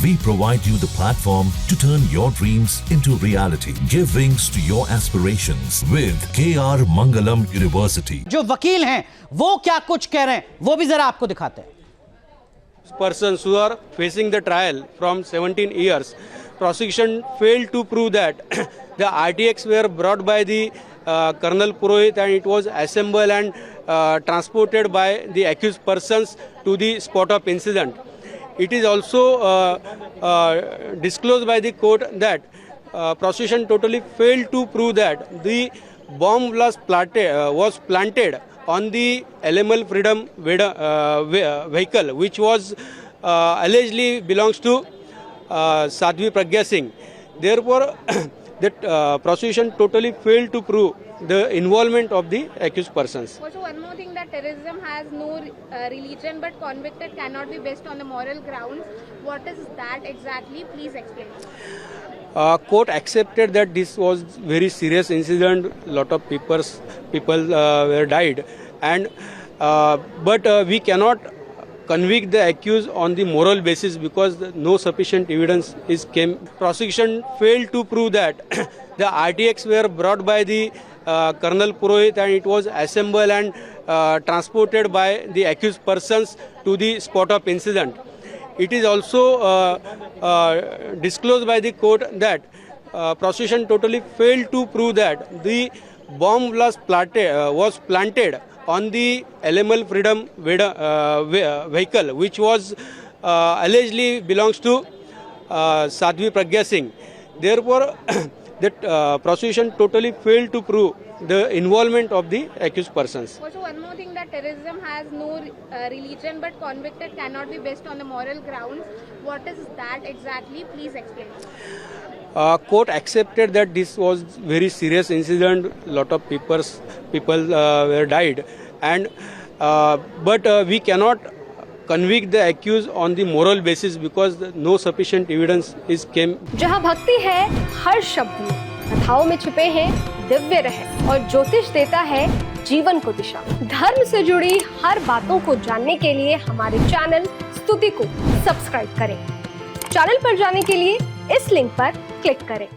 We provide you the platform to turn your dreams into reality. Give wings to your aspirations with KR Mangalam University. जो वकील हैं वो क्या कुछ कह रहे हैं वो भी जरा आपको दिखाते हैं. Persons who are facing the trial from 17 years, prosecution failed to prove that the RTX were brought by the Colonel Purohit and it was assembled and transported by the accused persons to the spot of incident. It is also disclosed by the court that prosecution totally failed to prove that the bomb was planted on the LML Freedom vehicle, which was allegedly belongs to Sadhvi Pragya Singh. Therefore, that prosecution totally failed to prove the involvement of the accused persons. Also, one more thing, that terrorism has no religion, but convicted cannot be based on the moral grounds. What is that exactly? Please explain. Court accepted that this was very serious incident. Lot of people were died, and but we cannot convict the accused on the moral basis because no sufficient evidence is came. Prosecution failed to prove that the RTX were brought by the Colonel Purohit and it was assembled and transported by the accused persons to the spot of incident. It is also disclosed by the court that prosecution totally failed to prove that the bomb was planted on the LML Freedom vehicle, which was allegedly belongs to Sadhvi Pragya Singh. Therefore, that prosecution totally failed to prove the involvement of the accused persons. Also, one more thing, that terrorism has no religion, but convicted cannot be based on the moral grounds. What is that exactly? Please explain. Court accepted that this was very serious incident. Lot of people were died, and but we cannot convict the accused on the moral basis because no sufficient evidence is came. जहाँ भक्ति है हर शब्द में, कथाओं में छुपे हैं दिव्य रहस्य और ज्योतिष देता है जीवन को दिशा. धर्म से जुड़ी हर बातों को जानने के लिए हमारे चैनल स्तुति को सब्सक्राइब करें. चैनल पर जाने के लिए इस लिंक पर क्लिक करें.